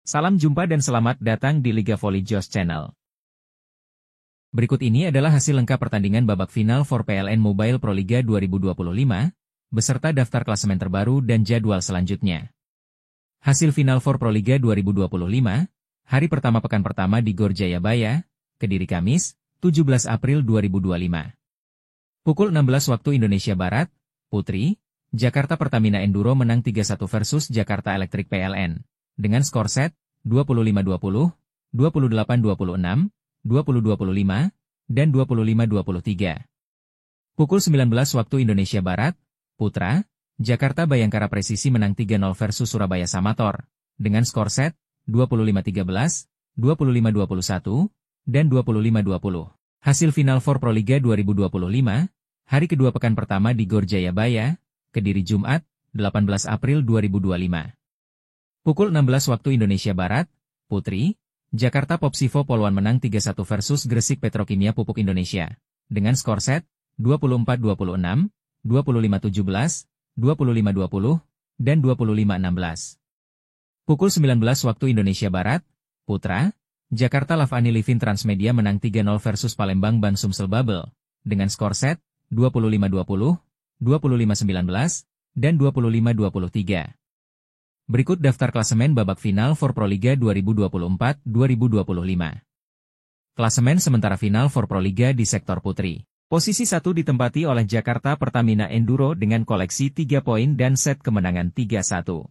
Salam jumpa dan selamat datang di Liga Voli Josh Channel. Berikut ini adalah hasil lengkap pertandingan babak final for PLN Mobile Pro Liga 2025, beserta daftar klasemen terbaru dan jadwal selanjutnya. Hasil final for Pro Liga 2025, hari pertama pekan pertama di Gor Jayabaya, Kediri Kamis, 17 April 2025. Pukul 16 waktu Indonesia Barat, Putri, Jakarta Pertamina Enduro menang 3-1 versus Jakarta Electric PLN, dengan skor set 25-20, 28-26, 20-25, dan 25-23. Pukul 19 waktu Indonesia Barat, Putra, Jakarta Bayangkara Presisi menang 3-0 versus Surabaya Samator, dengan skor set 25-13, 25-21, dan 25-20. Hasil final for Pro Liga 2025, hari kedua pekan pertama di Gor Jayabaya, Kediri Jumat, 18 April 2025. Pukul 16 waktu Indonesia Barat, Putri, Jakarta Popsivo Poluan menang 3-1 versus Gresik Petrokimia Pupuk Indonesia, dengan skor set 24-26, 25-17, 25-20, dan 25-16. Pukul 19 waktu Indonesia Barat, Putra, Jakarta Lavani Livin Transmedia menang 3-0 versus Palembang Ban Sumsel Babel, dengan skor set 25-20, 25-19, dan 25-23. Berikut daftar klasemen babak final for Pro Liga 2024-2025. Klasemen sementara final for Pro Liga di sektor putri. Posisi 1 ditempati oleh Jakarta Pertamina Enduro dengan koleksi 3 poin dan set kemenangan 3-1.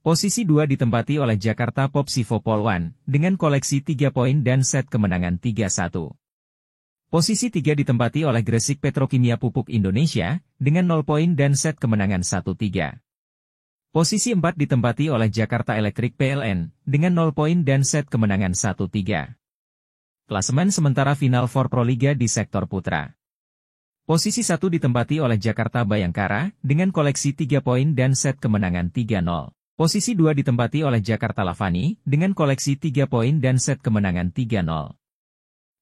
Posisi 2 ditempati oleh Jakarta Popsivo Poluan dengan koleksi 3 poin dan set kemenangan 3-1. Posisi 3 ditempati oleh Gresik Petrokimia Pupuk Indonesia dengan 0 poin dan set kemenangan 1-3. Posisi 4 ditempati oleh Jakarta Electric PLN dengan 0 poin dan set kemenangan 1-3. Klasemen sementara final for Pro Liga di sektor putra. Posisi 1 ditempati oleh Jakarta Bayangkara dengan koleksi 3 poin dan set kemenangan 3-0. Posisi 2 ditempati oleh Jakarta Lavani dengan koleksi 3 poin dan set kemenangan 3-0.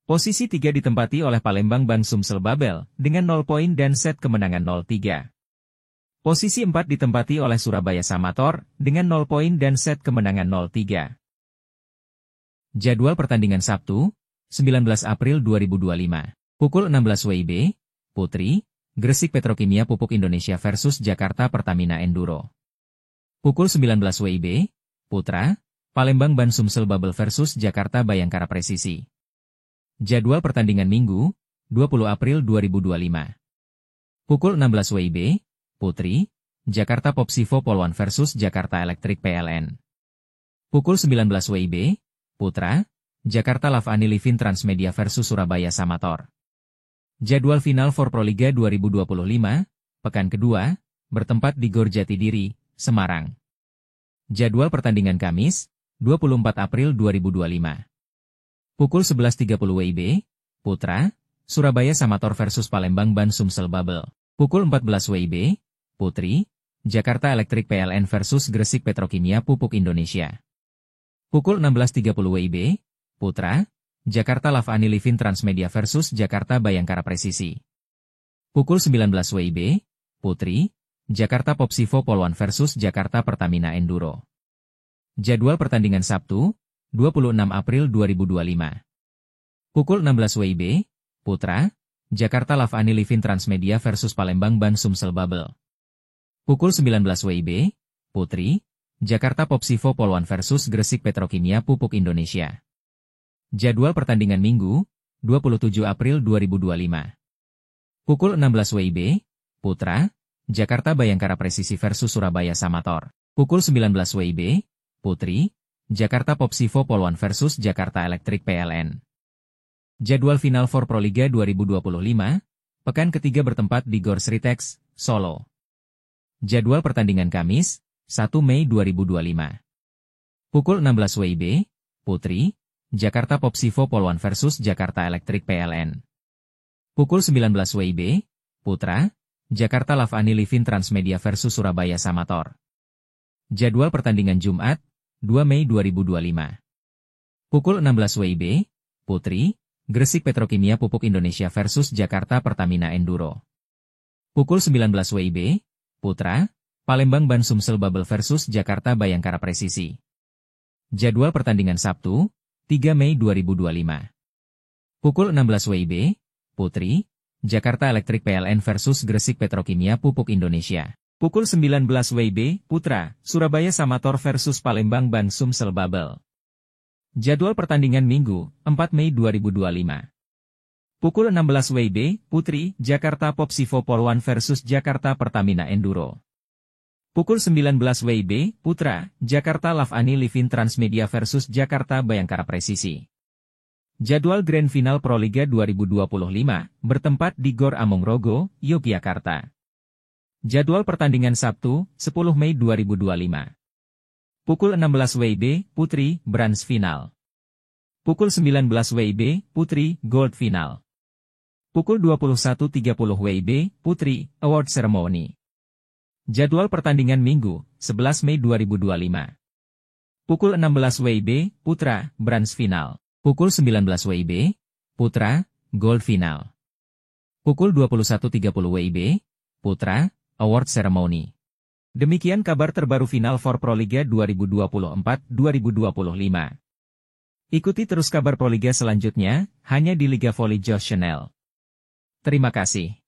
Posisi 3 ditempati oleh Palembang Ban Sumsel Babel dengan 0 poin dan set kemenangan 0-3. Posisi 4 ditempati oleh Surabaya Samator dengan 0 poin dan set kemenangan 0-3. Jadwal pertandingan Sabtu, 19 April 2025. Pukul 16 WIB, Putri, Gresik Petrokimia Pupuk Indonesia versus Jakarta Pertamina Enduro. Pukul 19 WIB, Putra, Palembang Ban Sumsel Babel versus Jakarta Bayangkara Presisi. Jadwal pertandingan Minggu, 20 April 2025. Pukul 16 WIB, Putri, Jakarta Popsivo Poluan versus Jakarta Electric PLN. Pukul 19 WIB, Putra, Jakarta Lavani Livin Transmedia versus Surabaya Samator. Jadwal final for Pro Liga 2025, pekan kedua, bertempat di Gor Jatidiri, Semarang. Jadwal pertandingan Kamis, 24 April 2025. Pukul 11.30 WIB, Putra, Surabaya Samator versus Palembang Ban Sumsel Babel. Pukul 14 WIB, Putri, Jakarta Electric PLN versus Gresik Petrokimia Pupuk Indonesia. Pukul 16.30 WIB, Putra, Jakarta Lavani Livin Transmedia versus Jakarta Bayangkara Presisi. Pukul 19 WIB, Putri, Jakarta Popsivo Poluan versus Jakarta Pertamina Enduro. Jadwal pertandingan Sabtu, 26 April 2025. Pukul 16 WIB, Putra, Jakarta Lavani Livin Transmedia versus Palembang Ban Sumsel Babel. Pukul 19 WIB, Putri, Jakarta Popsivo Poluan versus Gresik Petrokimia Pupuk Indonesia. Jadwal pertandingan Minggu, 27 April 2025. Pukul 16 WIB, Putra, Jakarta Bayangkara Presisi versus Surabaya Samator. Pukul 19 WIB, Putri, Jakarta Popsivo Poluan versus Jakarta Electric PLN. Jadwal final for Pro Liga 2025, pekan ketiga bertempat di Gor Sritex, Solo. Jadwal pertandingan Kamis, 1 Mei 2025. Pukul 16 WIB, Putri, Jakarta Popsivo Poluan versus Jakarta Electric PLN. Pukul 19 WIB, Putra, Jakarta Lavani Livin Transmedia versus Surabaya Samator. Jadwal pertandingan Jumat, 2 Mei 2025. Pukul 16 WIB, Putri, Gresik Petrokimia Pupuk Indonesia versus Jakarta Pertamina Enduro. Pukul 19 WIB, Putra, Palembang Ban Sumsel Babel versus Jakarta Bayangkara Presisi. Jadwal pertandingan Sabtu, 3 Mei 2025. Pukul 16 WIB, Putri, Jakarta Elektrik PLN versus Gresik Petrokimia Pupuk Indonesia. Pukul 19 WIB, Putra, Surabaya Samator versus Palembang Ban Sumsel Babel. Jadwal pertandingan Minggu, 4 Mei 2025. Pukul 16 WIB, Putri, Jakarta Popsivo Polwan versus Jakarta Pertamina Enduro. Pukul 19 WIB, Putra, Jakarta Lavani Livin Transmedia versus Jakarta Bayangkara Presisi. Jadwal Grand Final Proliga 2025, bertempat di Gor Amongrogo, Yogyakarta. Jadwal pertandingan Sabtu, 10 Mei 2025. Pukul 16 WIB, Putri, Bronze Final. Pukul 19 WIB, Putri, Gold Final. Pukul 21.30 WIB, Putri, Award Ceremony. Jadwal pertandingan Minggu, 11 Mei 2025. Pukul 16 WIB, Putra, Bronze Final. Pukul 19 WIB, Putra, Gold Final. Pukul 21.30 WIB, Putra, Award Ceremony. Demikian kabar terbaru Final for Proliga 2024-2025. Ikuti terus kabar Proliga selanjutnya, hanya di Liga Volley Josh Channel. Terima kasih.